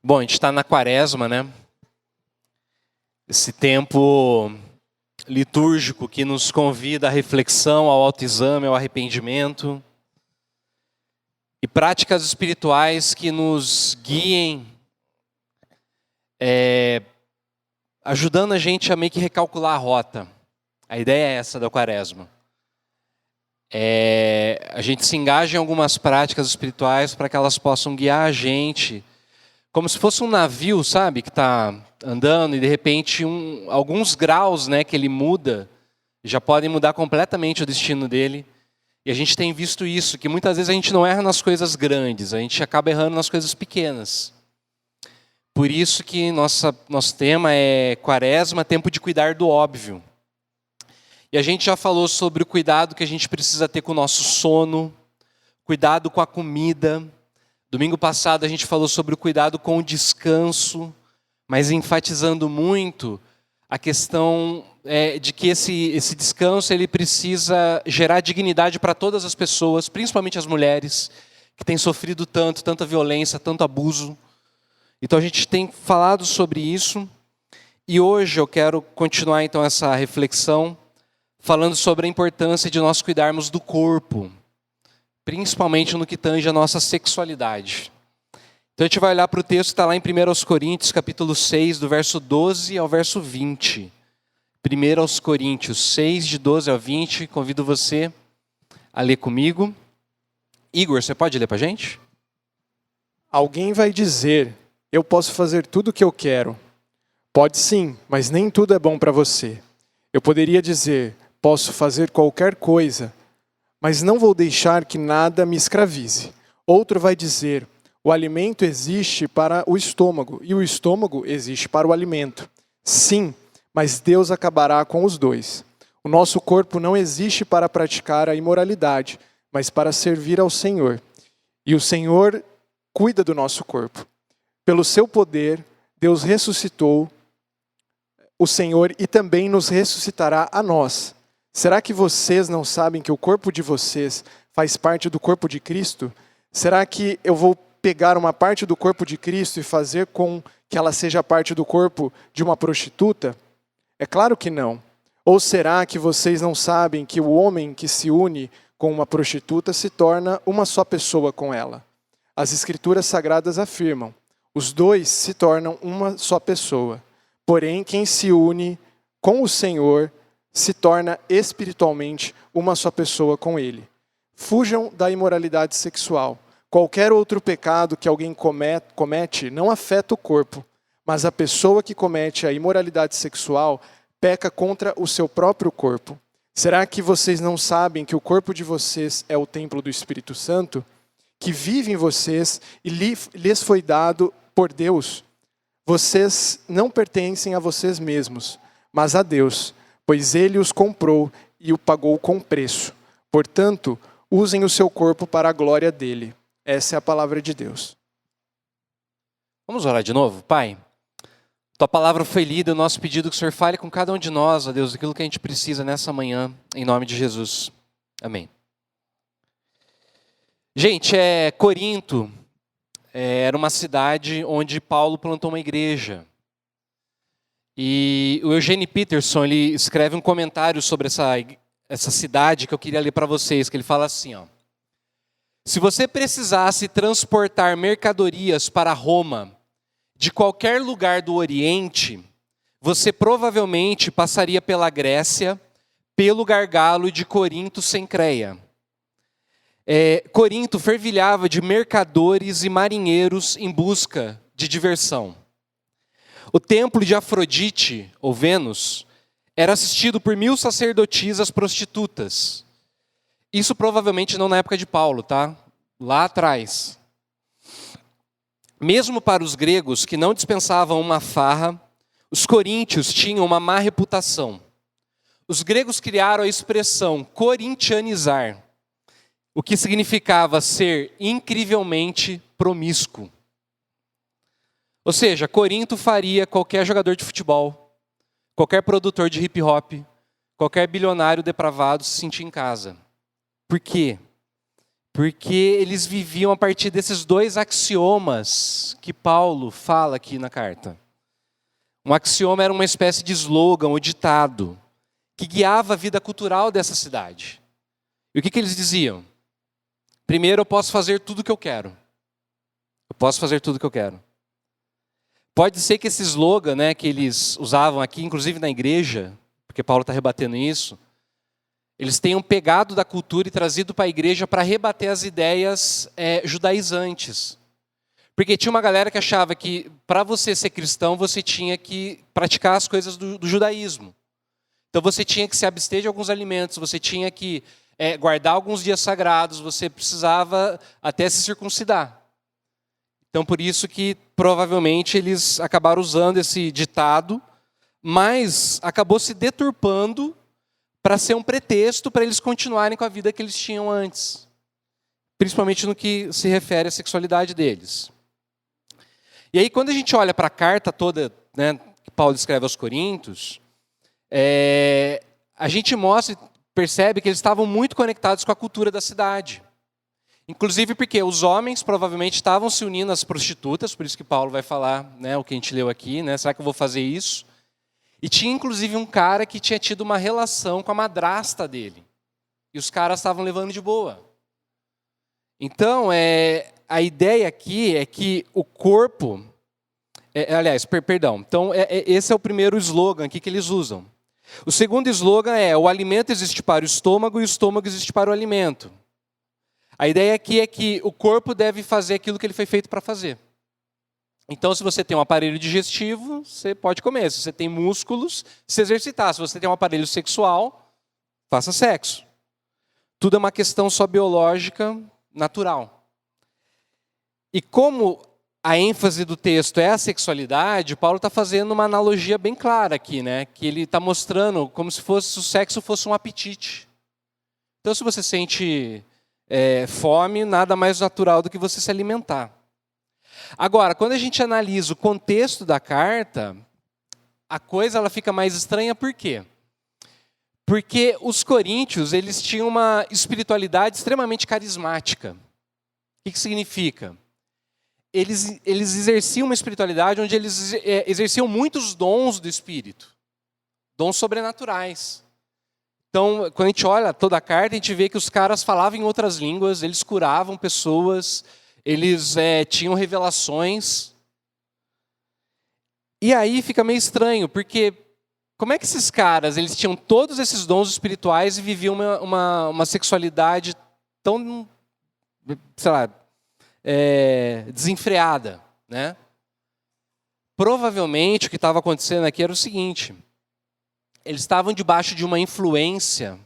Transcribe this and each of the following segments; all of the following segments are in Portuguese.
Bom, a gente está na quaresma, né? Esse tempo litúrgico que nos convida à reflexão, ao autoexame, ao arrependimento. E práticas espirituais que nos guiem, ajudando a gente a meio que recalcular a rota. A ideia é essa da quaresma. A gente se engaja em algumas práticas espirituais para que elas possam guiar a gente, como se fosse um navio, sabe, que está andando e de repente alguns graus, né, que ele muda, já podem mudar completamente o destino dele. E a gente tem visto isso, que muitas vezes a gente não erra nas coisas grandes, a gente acaba errando nas coisas pequenas. Por isso que nosso tema é Quaresma, tempo de cuidar do óbvio. E a gente já falou sobre o cuidado que a gente precisa ter com o nosso sono, cuidado com a comida. Domingo passado a gente falou sobre o cuidado com o descanso, mas enfatizando muito a questão de que esse descanso ele precisa gerar dignidade para todas as pessoas, principalmente as mulheres, que têm sofrido tanta violência, tanto abuso. Então a gente tem falado sobre isso, e hoje eu quero continuar então essa reflexão, falando sobre a importância de nós cuidarmos do corpo, principalmente no que tange a nossa sexualidade. Então a gente vai olhar para o texto que está lá em 1 Coríntios, capítulo 6, do verso 12 ao verso 20. 1 Coríntios 6, de 12 ao 20, convido você a ler comigo. Igor, você pode ler para a gente? Alguém vai dizer, eu posso fazer tudo o que eu quero. Pode sim, mas nem tudo é bom para você. Eu poderia dizer, posso fazer qualquer coisa, mas não vou deixar que nada me escravize. Outro vai dizer, o alimento existe para o estômago e o estômago existe para o alimento. Sim, mas Deus acabará com os dois. O nosso corpo não existe para praticar a imoralidade, mas para servir ao Senhor. E o Senhor cuida do nosso corpo. Pelo seu poder, Deus ressuscitou o Senhor e também nos ressuscitará a nós. Será que vocês não sabem que o corpo de vocês faz parte do corpo de Cristo? Será que eu vou pegar uma parte do corpo de Cristo e fazer com que ela seja parte do corpo de uma prostituta? É claro que não. Ou será que vocês não sabem que o homem que se une com uma prostituta se torna uma só pessoa com ela? As Escrituras Sagradas afirmam, os dois se tornam uma só pessoa. Porém, quem se une com o Senhor se torna espiritualmente uma só pessoa com Ele. Fujam da imoralidade sexual. Qualquer outro pecado que alguém comete não afeta o corpo, mas a pessoa que comete a imoralidade sexual peca contra o seu próprio corpo. Será que vocês não sabem que o corpo de vocês é o templo do Espírito Santo, que vive em vocês e lhes foi dado por Deus? Vocês não pertencem a vocês mesmos, mas a Deus, pois Ele os comprou e o pagou com preço. Portanto, usem o seu corpo para a glória dele. Essa é a palavra de Deus. Vamos orar de novo? Pai, Tua palavra foi lida, o nosso pedido que o Senhor fale com cada um de nós, ó Deus, aquilo que a gente precisa nessa manhã, em nome de Jesus. Amém. Gente, Corinto era uma cidade onde Paulo plantou uma igreja. E o Eugene Peterson, ele escreve um comentário sobre essa cidade que eu queria ler para vocês, que ele fala assim, ó. Se você precisasse transportar mercadorias para Roma, de qualquer lugar do Oriente, você provavelmente passaria pela Grécia, pelo gargalo de Corinto sem Creia. Corinto fervilhava de mercadores e marinheiros em busca de diversão. O templo de Afrodite, ou Vênus, era assistido por 1000 sacerdotisas prostitutas. Isso provavelmente não na época de Paulo, tá? Lá atrás. Mesmo para os gregos que não dispensavam uma farra, os coríntios tinham uma má reputação. Os gregos criaram a expressão corintianizar, o que significava ser incrivelmente promíscuo. Ou seja, Corinto faria qualquer jogador de futebol, qualquer produtor de hip hop, qualquer bilionário depravado se sentir em casa. Por quê? Porque eles viviam a partir desses dois axiomas que Paulo fala aqui na carta. Um axioma era uma espécie de slogan ou ditado que guiava a vida cultural dessa cidade. E o que eles diziam? Primeiro, eu posso fazer tudo o que eu quero. Eu posso fazer tudo o que eu quero. Pode ser que esse slogan, né, que eles usavam aqui, inclusive na igreja, porque Paulo está rebatendo isso, eles tenham pegado da cultura e trazido para a igreja para rebater as ideias judaizantes. Porque tinha uma galera que achava que para você ser cristão, você tinha que praticar as coisas do judaísmo. Então você tinha que se abster de alguns alimentos, você tinha que guardar alguns dias sagrados, você precisava até se circuncidar. Então por isso que provavelmente eles acabaram usando esse ditado, mas acabou se deturpando para ser um pretexto para eles continuarem com a vida que eles tinham antes. Principalmente no que se refere à sexualidade deles. E aí quando a gente olha para a carta toda, né, que Paulo escreve aos Coríntios, a gente percebe que eles estavam muito conectados com a cultura da cidade. Inclusive porque os homens provavelmente estavam se unindo às prostitutas, por isso que Paulo vai falar, né, o que a gente leu aqui, né, será que eu vou fazer isso? E tinha inclusive um cara que tinha tido uma relação com a madrasta dele. E os caras estavam levando de boa. Então, a ideia aqui é que o corpo... Perdão. Então, esse é o primeiro slogan aqui que eles usam. O segundo slogan é: o alimento existe para o estômago e o estômago existe para o alimento. A ideia aqui é que o corpo deve fazer aquilo que ele foi feito para fazer. Então, se você tem um aparelho digestivo, você pode comer. Se você tem músculos, se exercitar. Se você tem um aparelho sexual, faça sexo. Tudo é uma questão só biológica, natural. E como a ênfase do texto é a sexualidade, Paulo está fazendo uma analogia bem clara aqui, né? Que ele está mostrando como se o sexo fosse um apetite. Então, se você sente fome, nada mais natural do que você se alimentar. Agora, quando a gente analisa o contexto da carta, a coisa ela fica mais estranha, por quê? Porque os coríntios, eles tinham uma espiritualidade extremamente carismática. O que significa? Eles exerciam uma espiritualidade onde eles exerciam muitos dons do Espírito. Dons sobrenaturais. Então, quando a gente olha toda a carta, a gente vê que os caras falavam em outras línguas, eles curavam pessoas, eles tinham revelações. E aí fica meio estranho, porque como é que esses caras, eles tinham todos esses dons espirituais e viviam uma sexualidade tão, sei lá, desenfreada, né? Provavelmente o que estava acontecendo aqui era o seguinte: eles estavam debaixo de uma influência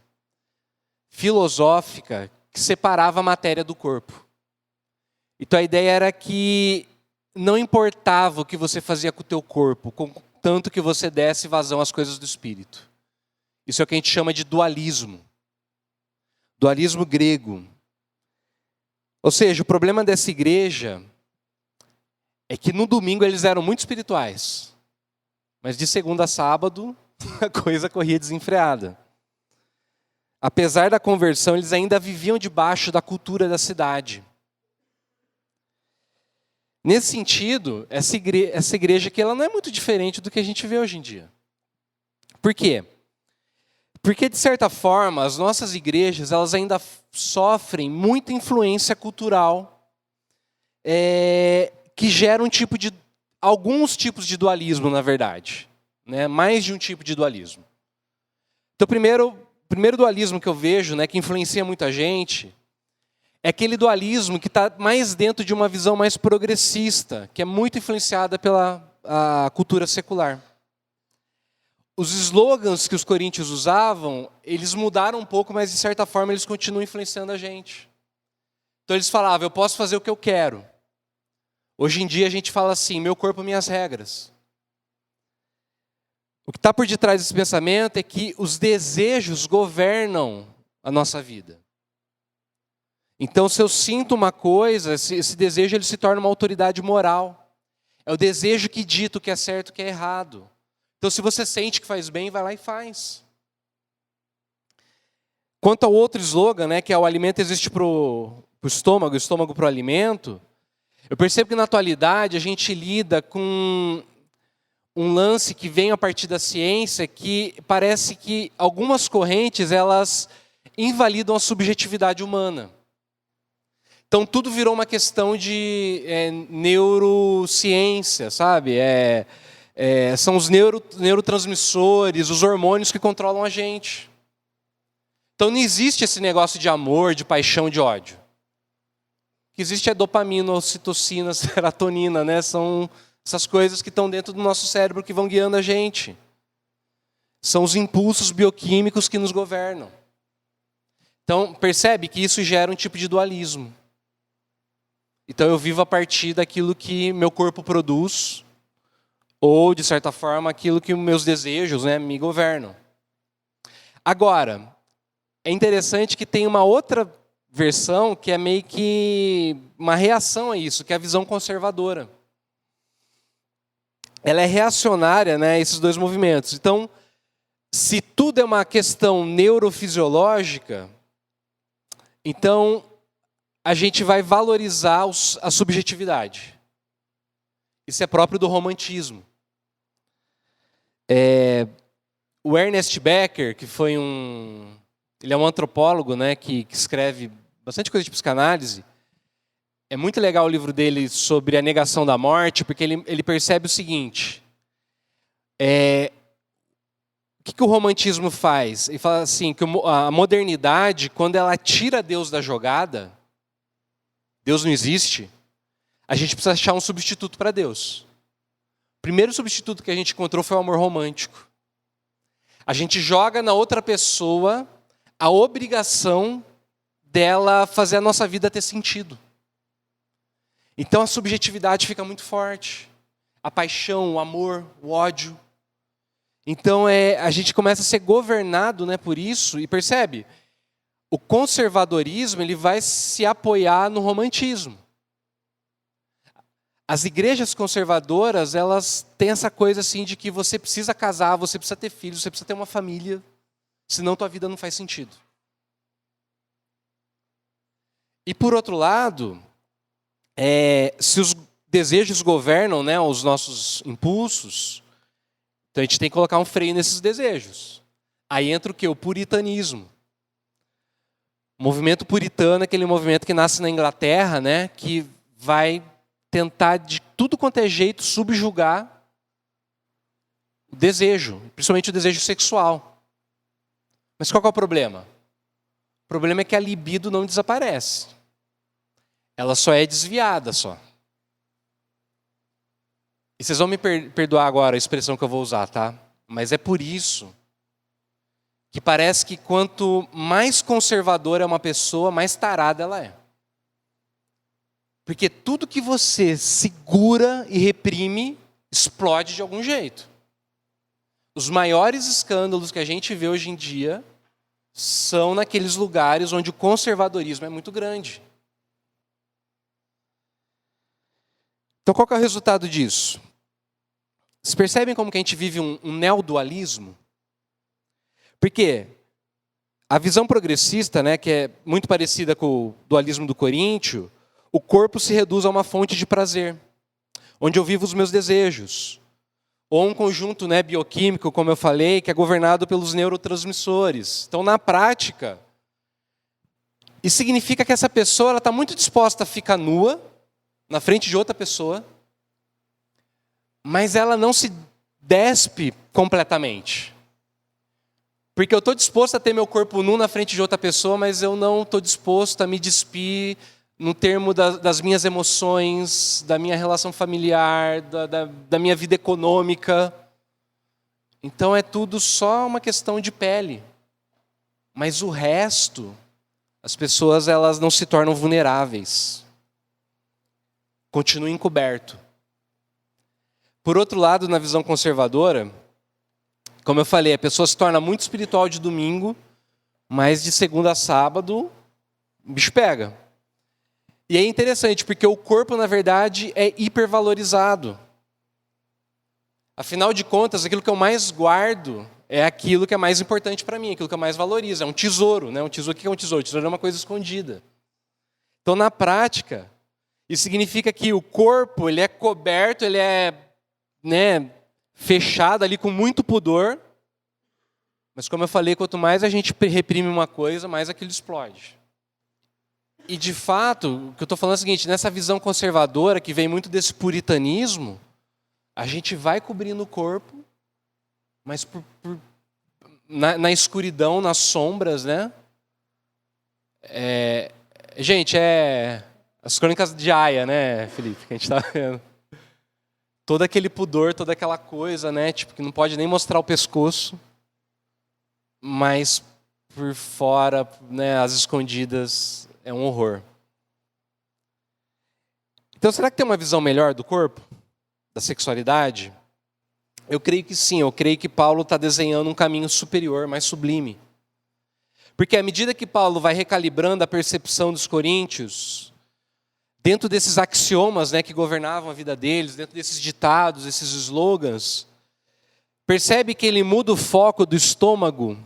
filosófica que separava a matéria do corpo. Então a ideia era que não importava o que você fazia com o teu corpo, contanto que você desse vazão às coisas do espírito. Isso é o que a gente chama de dualismo. Dualismo grego. Ou seja, o problema dessa igreja é que no domingo eles eram muito espirituais, mas de segunda a sábado a coisa corria desenfreada. Apesar da conversão, eles ainda viviam debaixo da cultura da cidade. Nesse sentido, essa igreja aqui ela não é muito diferente do que a gente vê hoje em dia. Por quê? Porque, de certa forma, as nossas igrejas elas ainda sofrem muita influência cultural que gera alguns tipos de dualismo, na verdade. Né? Mais de um tipo de dualismo. Então, o primeiro dualismo que eu vejo, né, que influencia muita gente, é aquele dualismo que está mais dentro de uma visão mais progressista, que é muito influenciada pela cultura secular. Os slogans que os coríntios usavam, eles mudaram um pouco, mas de certa forma eles continuam influenciando a gente. Então eles falavam: eu posso fazer o que eu quero. Hoje em dia a gente fala assim: meu corpo, minhas regras. O que está por detrás desse pensamento é que os desejos governam a nossa vida. Então, se eu sinto uma coisa, esse desejo ele se torna uma autoridade moral. É o desejo que dita o que é certo e o que é errado. Então, se você sente que faz bem, vai lá e faz. Quanto ao outro slogan, né, que é o alimento existe para o o estômago para o alimento, eu percebo que na atualidade a gente lida com um lance que vem a partir da ciência, que parece que algumas correntes elas invalidam a subjetividade humana. Então tudo virou uma questão de neurociência, sabe? São os neurotransmissores, os hormônios que controlam a gente. Então não existe esse negócio de amor, de paixão, de ódio. O que existe é dopamina, ocitocina, serotonina, né? São essas coisas que estão dentro do nosso cérebro que vão guiando a gente. São os impulsos bioquímicos que nos governam. Então percebe que isso gera um tipo de dualismo. Então eu vivo a partir daquilo que meu corpo produz, ou, de certa forma, aquilo que meus desejos, né, me governam. Agora, é interessante que tem uma outra versão que é meio que uma reação a isso, que é a visão conservadora. Ela é reacionária, né, a esses dois movimentos. Então, se tudo é uma questão neurofisiológica, então a gente vai valorizar a subjetividade. Isso é próprio do romantismo. O Ernest Becker, que foi ele é um antropólogo, né, que escreve bastante coisa de psicanálise. É muito legal o livro dele sobre a negação da morte, porque ele percebe o seguinte. O que o romantismo faz? Ele fala assim, que a modernidade, quando ela tira Deus da jogada, Deus não existe, a gente precisa achar um substituto para Deus. O primeiro substituto que a gente encontrou foi o amor romântico. A gente joga na outra pessoa a obrigação dela fazer a nossa vida ter sentido. Então a subjetividade fica muito forte. A paixão, o amor, o ódio. Então a gente começa a ser governado, né, por isso, e percebe? O conservadorismo ele vai se apoiar no romantismo. As igrejas conservadoras, elas têm essa coisa assim de que você precisa casar, você precisa ter filhos, você precisa ter uma família, senão tua vida não faz sentido. E por outro lado, se os desejos governam, né, os nossos impulsos, então a gente tem que colocar um freio nesses desejos. Aí entra o quê? O puritanismo. O movimento puritano é aquele movimento que nasce na Inglaterra, né, que vai tentar de tudo quanto é jeito subjugar o desejo, principalmente o desejo sexual. Mas qual que é o problema? O problema é que a libido não desaparece. Ela só é desviada só. E vocês vão me perdoar agora a expressão que eu vou usar, tá? Mas é por isso que parece que quanto mais conservadora é uma pessoa, mais tarada ela é. Porque tudo que você segura e reprime, explode de algum jeito. Os maiores escândalos que a gente vê hoje em dia são naqueles lugares onde o conservadorismo é muito grande. Então qual que é o resultado disso? Vocês percebem como que a gente vive um neodualismo? Porque a visão progressista, né, que é muito parecida com o dualismo do Coríntio, o corpo se reduz a uma fonte de prazer, onde eu vivo os meus desejos. Ou um conjunto, né, bioquímico, como eu falei, que é governado pelos neurotransmissores. Então, na prática, isso significa que essa pessoa está muito disposta a ficar nua, na frente de outra pessoa, mas ela não se despe completamente. Porque eu estou disposto a ter meu corpo nu na frente de outra pessoa, mas eu não estou disposto a me despir no termo das minhas emoções, da minha relação familiar, da minha vida econômica. Então é tudo só uma questão de pele. Mas o resto, as pessoas elas não se tornam vulneráveis. Continua encoberto. Por outro lado, na visão conservadora, como eu falei, a pessoa se torna muito espiritual de domingo, mas de segunda a sábado, o bicho pega. E é interessante, porque o corpo, na verdade, é hipervalorizado. Afinal de contas, aquilo que eu mais guardo é aquilo que é mais importante para mim, aquilo que eu mais valorizo. É um tesouro, né? Um tesouro, o que é um tesouro? O tesouro é uma coisa escondida. Então, na prática, isso significa que o corpo ele é coberto, ele é, né, fechado ali com muito pudor. Mas como eu falei, quanto mais a gente reprime uma coisa, mais aquilo explode. E de fato, o que eu estou falando é o seguinte, nessa visão conservadora, que vem muito desse puritanismo, a gente vai cobrindo o corpo, mas na escuridão, nas sombras, né? Gente, as crônicas de Aia, né, Felipe, que a gente está vendo. Todo aquele pudor, toda aquela coisa, né, tipo, que não pode nem mostrar o pescoço, mas por fora, né, às escondidas, é um horror. Então, será que tem uma visão melhor do corpo? Da sexualidade? Eu creio que sim, eu creio que Paulo está desenhando um caminho superior, mais sublime. Porque à medida que Paulo vai recalibrando a percepção dos coríntios, dentro desses axiomas, né, que governavam a vida deles, dentro desses ditados, esses slogans, percebe que ele muda o foco do estômago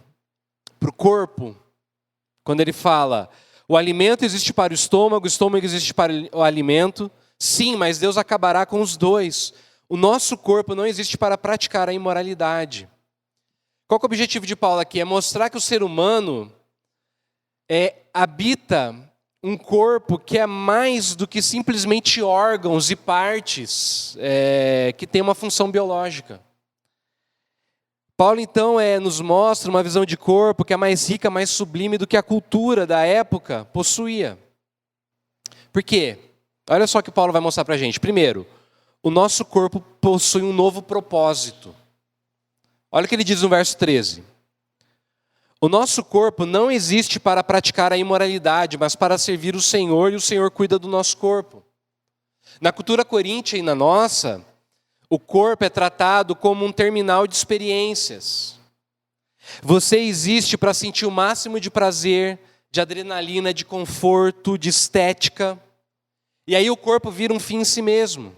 para o corpo, quando ele fala, o alimento existe para o estômago existe para o alimento. Sim, mas Deus acabará com os dois. O nosso corpo não existe para praticar a imoralidade. Qual que é o objetivo de Paulo aqui? É mostrar que o ser humano habita um corpo que é mais do que simplesmente órgãos e partes que tem uma função biológica. Paulo, então, nos mostra uma visão de corpo que é mais rica, mais sublime do que a cultura da época possuía. Por quê? Olha só o que Paulo vai mostrar para a gente. Primeiro, o nosso corpo possui um novo propósito. Olha o que ele diz no verso 13. O nosso corpo não existe para praticar a imoralidade, mas para servir o Senhor, e o Senhor cuida do nosso corpo. Na cultura coríntia e na nossa, o corpo é tratado como um terminal de experiências. Você existe para sentir o máximo de prazer, de adrenalina, de conforto, de estética. E aí o corpo vira um fim em si mesmo.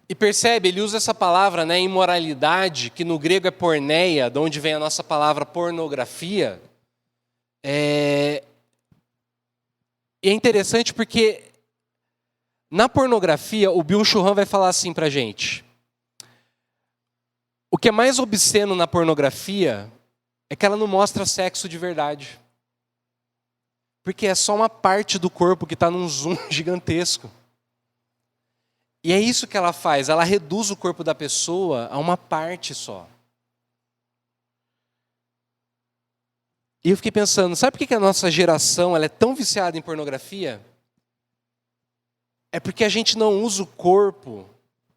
E percebe, ele usa essa palavra, né, imoralidade, que no grego é porneia, de onde vem a nossa palavra pornografia. E é interessante porque na pornografia, o Bill Churran vai falar assim pra gente. O que é mais obsceno na pornografia é que ela não mostra sexo de verdade. Porque é só uma parte do corpo que está num zoom gigantesco. E é isso que ela faz, ela reduz o corpo da pessoa a uma parte só. E eu fiquei pensando, sabe por que a nossa geração ela é tão viciada em pornografia? É porque a gente não usa o corpo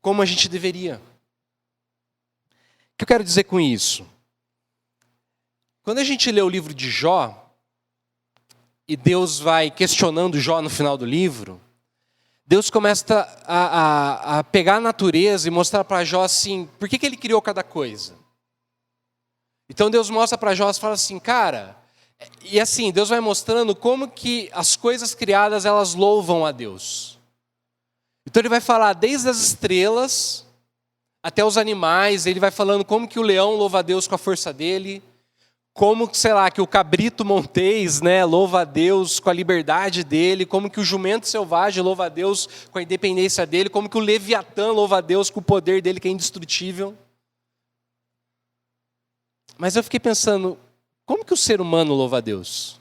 como a gente deveria. O que eu quero dizer com isso? Quando a gente lê o livro de Jó, e Deus vai questionando Jó no final do livro, Deus começa a pegar a natureza e mostrar para Jó assim, por que ele criou cada coisa? Então Deus mostra para Jó e fala assim, cara, e assim, Deus vai mostrando como que as coisas criadas, elas louvam a Deus. Então ele vai falar desde as estrelas até os animais, ele vai falando como que o leão louva a Deus com a força dele, como, sei lá, que o cabrito montês, né, louva a Deus com a liberdade dele, como que o jumento selvagem louva a Deus com a independência dele, como que o leviatã louva a Deus com o poder dele que é indestrutível. Mas eu fiquei pensando, como que o ser humano louva a Deus?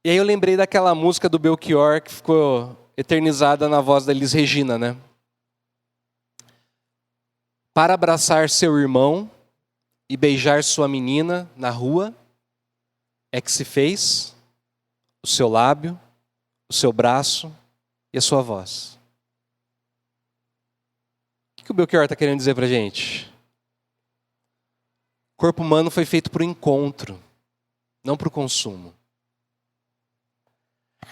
E aí eu lembrei daquela música do Belchior que ficou eternizada na voz da Elis Regina, né? Para abraçar seu irmão e beijar sua menina na rua, é que se fez o seu lábio, o seu braço e a sua voz. O que o Belchior está querendo dizer para a gente? O corpo humano foi feito para o encontro, não para o consumo.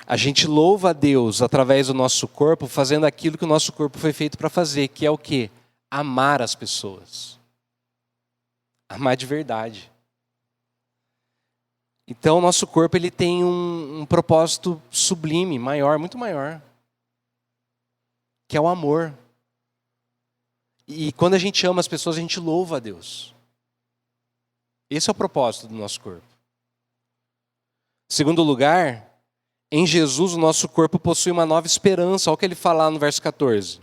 A gente louva a Deus através do nosso corpo, fazendo aquilo que o nosso corpo foi feito para fazer, que é o quê? Amar as pessoas. Amar de verdade. Então, o nosso corpo ele tem um propósito sublime, maior, muito maior, que é o amor. E quando a gente ama as pessoas, a gente louva a Deus. Esse é o propósito do nosso corpo. Segundo lugar, em Jesus o nosso corpo possui uma nova esperança. Olha o que ele fala lá no verso 14.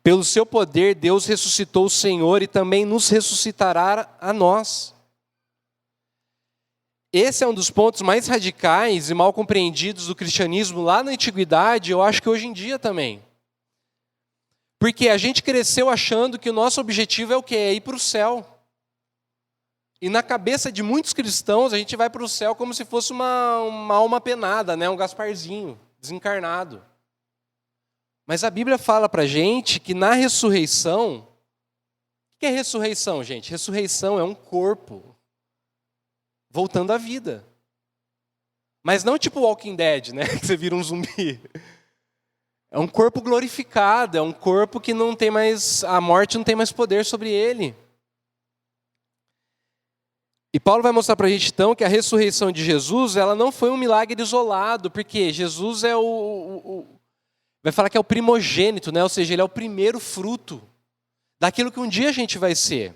Pelo seu poder, Deus ressuscitou o Senhor e também nos ressuscitará a nós. Esse é um dos pontos mais radicais e mal compreendidos do cristianismo lá na antiguidade, eu acho que hoje em dia também. Porque a gente cresceu achando que o nosso objetivo é o quê? É ir para o céu. E na cabeça de muitos cristãos, a gente vai para o céu como se fosse uma alma penada, né? Um Gasparzinho, desencarnado. Mas a Bíblia fala para a gente que na ressurreição... O que é ressurreição, gente? Ressurreição é um corpo voltando à vida. Mas não tipo Walking Dead, né? Que você vira um zumbi. É um corpo glorificado, é um corpo que não tem mais... A morte não tem mais poder sobre ele. E Paulo vai mostrar para a gente, então, que a ressurreição de Jesus, ela não foi um milagre isolado, porque Jesus é vai falar que é o primogênito, né? Ou seja, ele é o primeiro fruto daquilo que um dia a gente vai ser.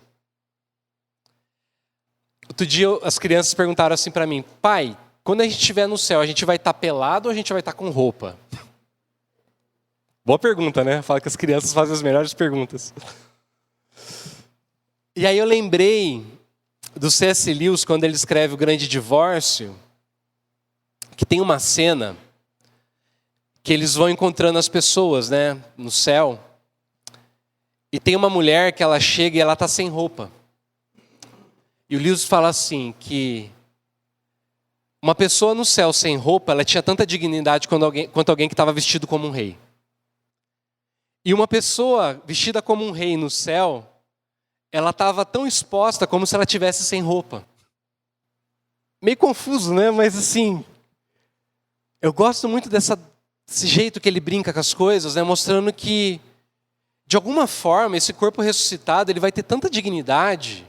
Outro dia, as crianças perguntaram assim para mim, pai, quando a gente estiver no céu, a gente vai estar pelado ou a gente vai estar com roupa? Boa pergunta, né? Fala que as crianças fazem as melhores perguntas. E aí eu lembrei do C.S. Lewis, quando ele escreve O Grande Divórcio, que tem uma cena que eles vão encontrando as pessoas, né, no céu, e tem uma mulher que ela chega e ela está sem roupa. E o Lewis fala assim, que uma pessoa no céu sem roupa, ela tinha tanta dignidade quanto alguém que estava vestido como um rei. E uma pessoa vestida como um rei no céu, ela estava tão exposta como se ela tivesse sem roupa. Meio confuso, né? Mas assim, eu gosto muito desse jeito que ele brinca com as coisas, né? Mostrando que, de alguma forma, esse corpo ressuscitado, ele vai ter tanta dignidade,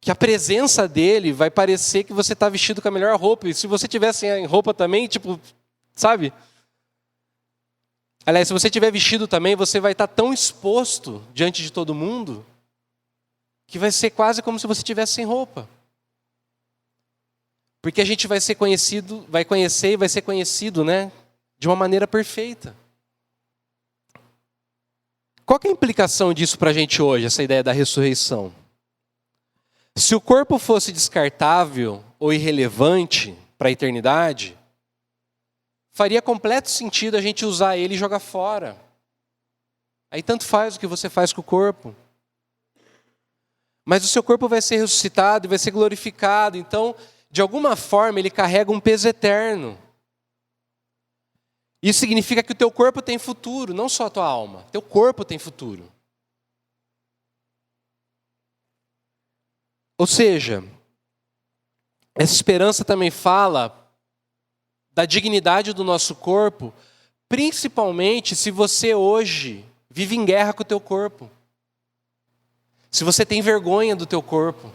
que a presença dele vai parecer que você está vestido com a melhor roupa. E se você tivesse em roupa também, tipo, sabe? Aliás, se você estiver vestido também, você vai estar tão exposto diante de todo mundo que vai ser quase como se você estivesse sem roupa. Porque a gente vai ser conhecido, vai conhecer e vai ser conhecido, né, de uma maneira perfeita. Qual que é a implicação disso para a gente hoje, essa ideia da ressurreição? Se o corpo fosse descartável ou irrelevante para a eternidade, faria completo sentido a gente usar ele e jogar fora. Aí tanto faz o que você faz com o corpo. Mas o seu corpo vai ser ressuscitado e vai ser glorificado. Então, de alguma forma, ele carrega um peso eterno. Isso significa que o teu corpo tem futuro, não só a tua alma. Teu corpo tem futuro. Ou seja, essa esperança também fala da dignidade do nosso corpo, principalmente se você hoje vive em guerra com o teu corpo. Se você tem vergonha do teu corpo.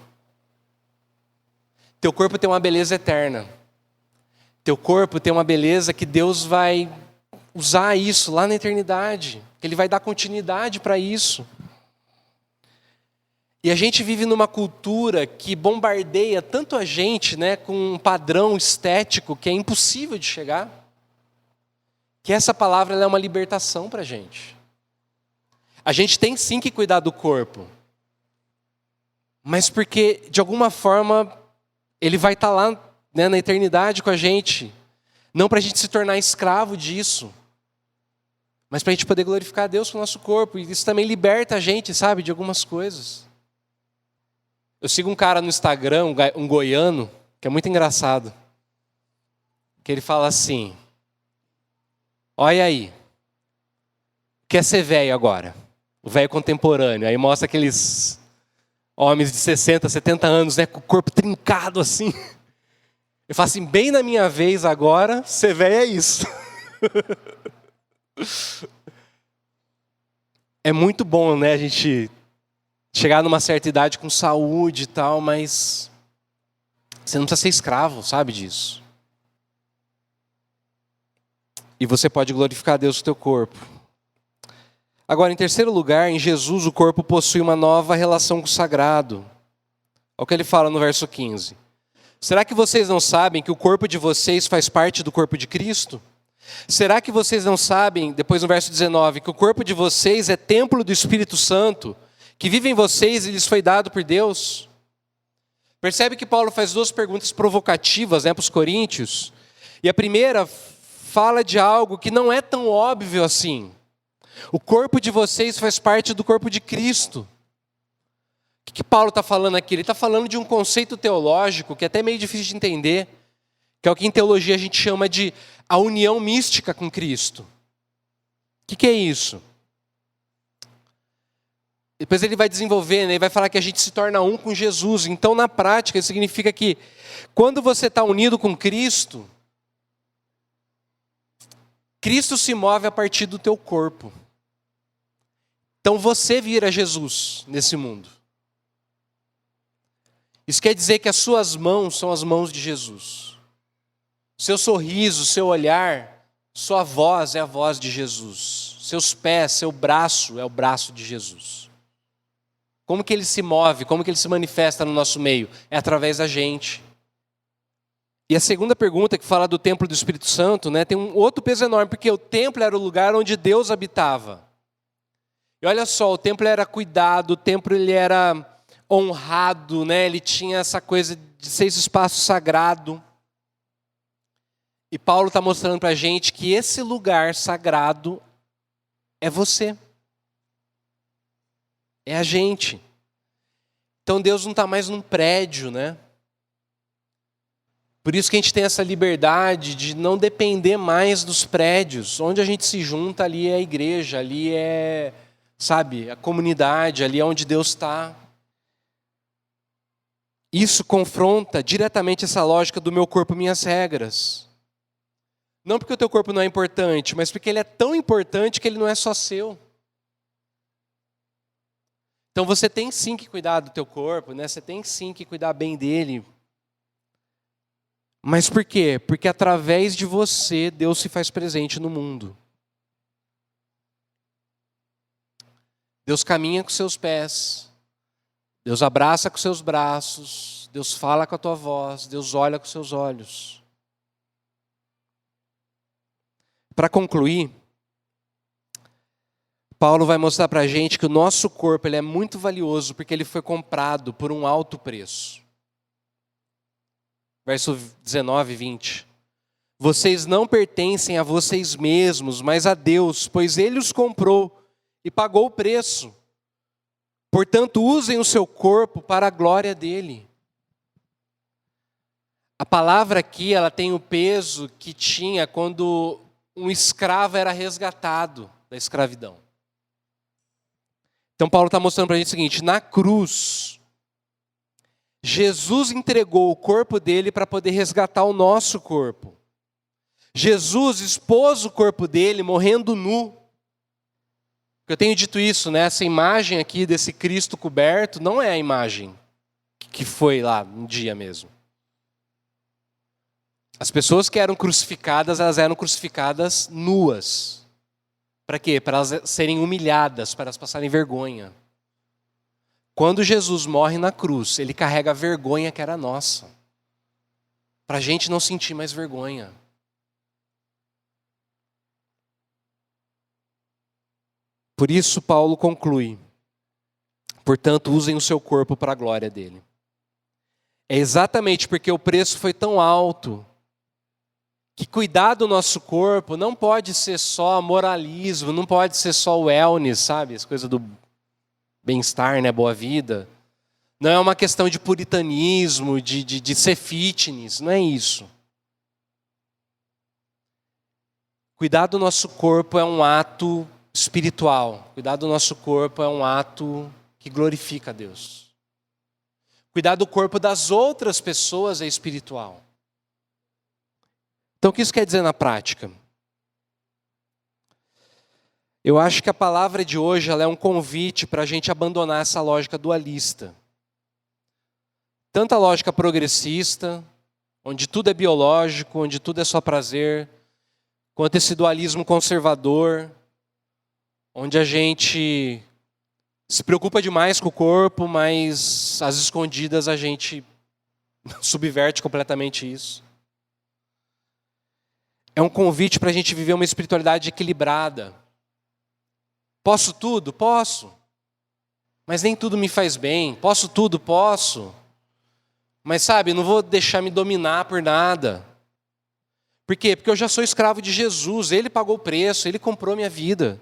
Teu corpo tem uma beleza eterna. Teu corpo tem uma beleza que Deus vai usar isso lá na eternidade. Ele vai dar continuidade para isso. E a gente vive numa cultura que bombardeia tanto a gente, né, com um padrão estético que é impossível de chegar, que essa palavra ela é uma libertação para a gente. A gente tem sim que cuidar do corpo, mas porque, de alguma forma, ele vai estar lá, né, na eternidade com a gente, não para a gente se tornar escravo disso, mas para a gente poder glorificar a Deus com o nosso corpo, e isso também liberta a gente, sabe, de algumas coisas. Eu sigo um cara no Instagram, um goiano, que é muito engraçado. Que ele fala assim, olha aí, quer ser velho agora, o velho contemporâneo. Aí mostra aqueles homens de 60, 70 anos, né, com o corpo trincado assim. Eu falo assim, bem na minha vez agora, ser velho é isso. É muito bom, né, a gente chegar numa certa idade com saúde e tal, mas você não precisa ser escravo, sabe disso. E você pode glorificar a Deus com o teu corpo. Agora, em terceiro lugar, em Jesus o corpo possui uma nova relação com o sagrado. Olha o que ele fala no verso 15. Será que vocês não sabem que o corpo de vocês faz parte do corpo de Cristo? Será que vocês não sabem, depois no verso 19, que o corpo de vocês é templo do Espírito Santo, que vive em vocês e lhes foi dado por Deus? Percebe que Paulo faz duas perguntas provocativas, para os coríntios. E a primeira fala de algo que não é tão óbvio assim. O corpo de vocês faz parte do corpo de Cristo. O que Paulo está falando aqui? Ele está falando de um conceito teológico que é até meio difícil de entender, que é o que em teologia a gente chama de a união mística com Cristo. O que é isso? Depois ele vai desenvolver, né? Ele vai falar que a gente se torna um com Jesus. Então, na prática, isso significa que quando você está unido com Cristo, Cristo se move a partir do teu corpo. Então você vira Jesus nesse mundo. Isso quer dizer que as suas mãos são as mãos de Jesus. Seu sorriso, seu olhar, sua voz é a voz de Jesus. Seus pés, seu braço é o braço de Jesus. Como que ele se move, como que ele se manifesta no nosso meio? É através da gente. E a segunda pergunta, que fala do templo do Espírito Santo, né, tem um outro peso enorme, porque o templo era o lugar onde Deus habitava. E olha só, o templo era cuidado, o templo ele era honrado, né? Ele tinha essa coisa de ser esse espaço sagrado. E Paulo está mostrando para a gente que esse lugar sagrado é você. É a gente. Então Deus não está mais num prédio, né? Por isso que a gente tem essa liberdade de não depender mais dos prédios. Onde a gente se junta, ali é a igreja, ali é, sabe, a comunidade, ali é onde Deus está. Isso confronta diretamente essa lógica do meu corpo, minhas regras. Não porque o teu corpo não é importante, mas porque ele é tão importante que ele não é só seu. Então você tem sim que cuidar do teu corpo, né? Você tem sim que cuidar bem dele. Mas por quê? Porque através de você, Deus se faz presente no mundo. Deus caminha com seus pés. Deus abraça com seus braços. Deus fala com a tua voz. Deus olha com seus olhos. Para concluir, Paulo vai mostrar para a gente que o nosso corpo ele é muito valioso porque ele foi comprado por um alto preço. Verso 19 e 20. Vocês não pertencem a vocês mesmos, mas a Deus, pois Ele os comprou e pagou o preço. Portanto, usem o seu corpo para a glória dele. A palavra aqui, ela tem o peso que tinha quando um escravo era resgatado da escravidão. Então Paulo está mostrando para a gente o seguinte: na cruz, Jesus entregou o corpo dele para poder resgatar o nosso corpo. Jesus expôs o corpo dele morrendo nu. Eu tenho dito isso, né? Essa imagem aqui desse Cristo coberto não é a imagem que foi lá um dia mesmo. As pessoas que eram crucificadas, elas eram crucificadas nuas. Para quê? Para elas serem humilhadas, para elas passarem vergonha. Quando Jesus morre na cruz, ele carrega a vergonha que era nossa. Para a gente não sentir mais vergonha. Por isso Paulo conclui: portanto, usem o seu corpo para a glória dele. É exatamente porque o preço foi tão alto que cuidar do nosso corpo não pode ser só moralismo, não pode ser só wellness, sabe? As coisas do bem-estar, né? Boa vida. Não é uma questão de puritanismo, de ser fitness, não é isso. Cuidar do nosso corpo é um ato espiritual. Cuidar do nosso corpo é um ato que glorifica a Deus. Cuidar do corpo das outras pessoas é espiritual. Então, o que isso quer dizer na prática? Eu acho que a palavra de hoje ela é um convite para a gente abandonar essa lógica dualista. Tanto a lógica progressista, onde tudo é biológico, onde tudo é só prazer, quanto esse dualismo conservador, onde a gente se preocupa demais com o corpo, mas às escondidas a gente Subverte completamente isso. É um convite para a gente viver uma espiritualidade equilibrada. Posso tudo? Posso. Mas nem tudo me faz bem. Posso tudo? Posso. Mas sabe, não vou deixar me dominar por nada. Por quê? Porque eu já sou escravo de Jesus. Ele pagou o preço, Ele comprou minha vida.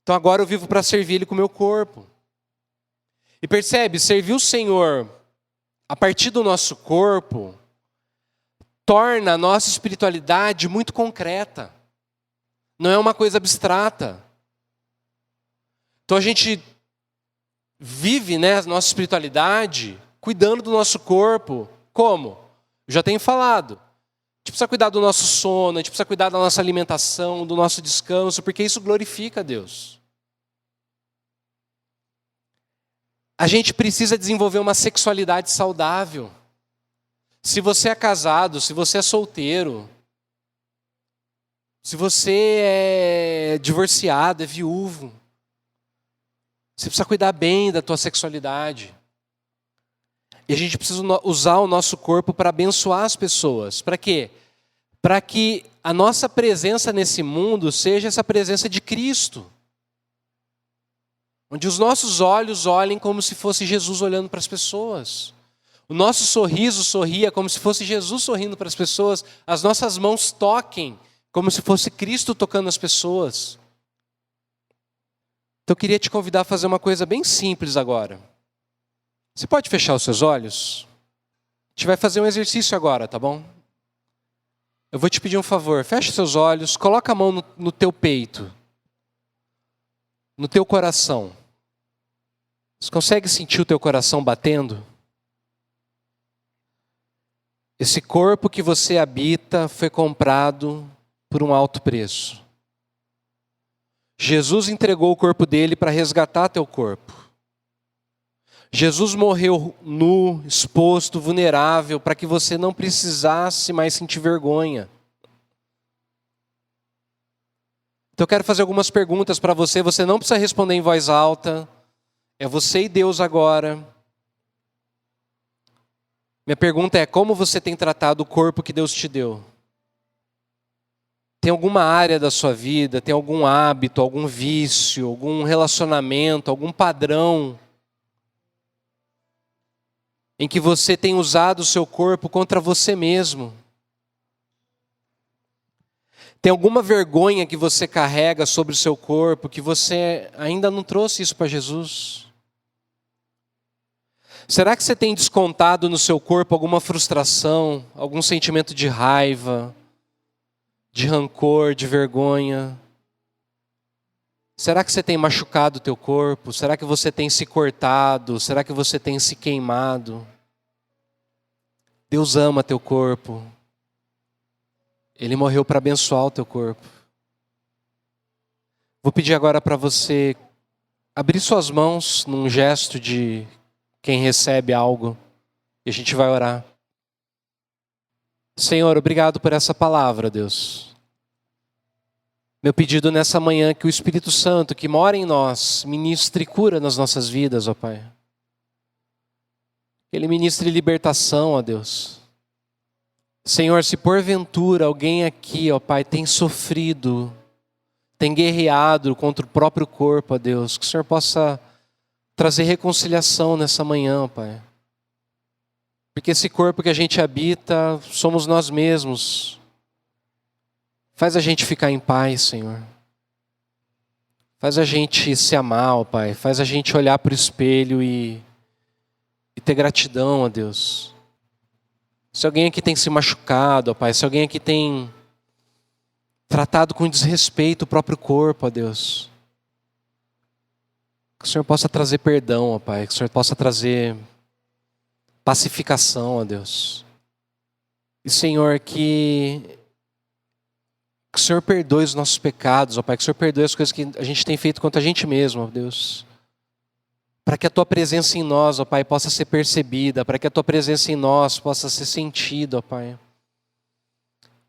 Então agora eu vivo para servir Ele com o meu corpo. E percebe, servir o Senhor a partir do nosso corpo torna a nossa espiritualidade muito concreta. Não é uma coisa abstrata. Então a gente vive, né, a nossa espiritualidade cuidando do nosso corpo. Como? Eu já tenho falado. A gente precisa cuidar do nosso sono, a gente precisa cuidar da nossa alimentação, do nosso descanso, porque isso glorifica a Deus. A gente precisa desenvolver uma sexualidade saudável. Se você é casado, se você é solteiro, se você é divorciado, é viúvo, você precisa cuidar bem da tua sexualidade. E a gente precisa usar o nosso corpo para abençoar as pessoas. Para quê? Para que a nossa presença nesse mundo seja essa presença de Cristo. Onde os nossos olhos olhem como se fosse Jesus olhando para as pessoas. O nosso sorriso sorria como se fosse Jesus sorrindo para as pessoas. As nossas mãos toquem como se fosse Cristo tocando as pessoas. Então eu queria te convidar a fazer uma coisa bem simples agora. Você pode fechar os seus olhos? A gente vai fazer um exercício agora, tá bom? Eu vou te pedir um favor. Feche seus olhos, coloca a mão no teu peito. No teu coração. Você consegue sentir o teu coração batendo? Esse corpo que você habita foi comprado por um alto preço. Jesus entregou o corpo dele para resgatar teu corpo. Jesus morreu nu, exposto, vulnerável, para que você não precisasse mais sentir vergonha. Então eu quero fazer algumas perguntas para você. Você não precisa responder em voz alta. É você e Deus agora. Minha pergunta é: como você tem tratado o corpo que Deus te deu? Tem alguma área da sua vida, tem algum hábito, algum vício, algum relacionamento, algum padrão em que você tem usado o seu corpo contra você mesmo? Tem alguma vergonha que você carrega sobre o seu corpo que você ainda não trouxe isso para Jesus? Será que você tem descontado no seu corpo alguma frustração, algum sentimento de raiva, de rancor, de vergonha? Será que você tem machucado o teu corpo? Será que você tem se cortado? Será que você tem se queimado? Deus ama teu corpo. Ele morreu para abençoar o teu corpo. Vou pedir agora para você abrir suas mãos num gesto de quem recebe algo. E a gente vai orar. Senhor, obrigado por essa palavra, Deus. Meu pedido nessa manhã é que o Espírito Santo que mora em nós ministre cura nas nossas vidas, ó Pai. Que Ele ministre libertação, ó Deus. Senhor, se porventura alguém aqui, ó Pai, tem sofrido, tem guerreado contra o próprio corpo, ó Deus, que o Senhor possa trazer reconciliação nessa manhã, ó Pai. Porque esse corpo que a gente habita somos nós mesmos. Faz a gente ficar em paz, Senhor. Faz a gente se amar, ó Pai. Faz a gente olhar para o espelho e ter gratidão, ó Deus. Se alguém aqui tem se machucado, ó Pai, se alguém aqui tem tratado com desrespeito o próprio corpo, ó Deus, que o Senhor possa trazer perdão, ó Pai, que o Senhor possa trazer pacificação, ó Deus. E Senhor, que o Senhor perdoe os nossos pecados, ó Pai, que o Senhor perdoe as coisas que a gente tem feito contra a gente mesmo, ó Deus. Para que a Tua presença em nós, ó Pai, possa ser percebida, para que a Tua presença em nós possa ser sentida, ó Pai.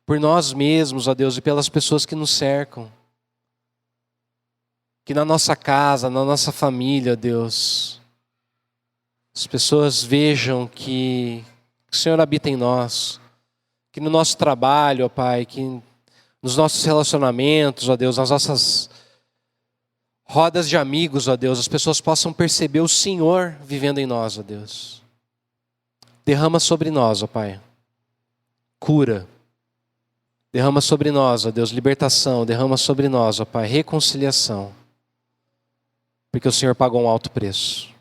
Por nós mesmos, ó Deus, e pelas pessoas que nos cercam. Que na nossa casa, na nossa família, ó Deus, as pessoas vejam que o Senhor habita em nós, que no nosso trabalho, ó Pai, que nos nossos relacionamentos, ó Deus, nas nossas rodas de amigos, ó Deus, as pessoas possam perceber o Senhor vivendo em nós, ó Deus. Derrama sobre nós, ó Pai, cura. Derrama sobre nós, ó Deus, libertação. Derrama sobre nós, ó Pai, reconciliação. Porque o Senhor pagou um alto preço.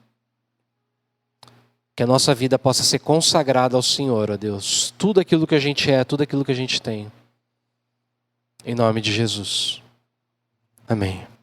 Que a nossa vida possa ser consagrada ao Senhor, ó Deus. Tudo aquilo que a gente é, tudo aquilo que a gente tem. Em nome de Jesus. Amém.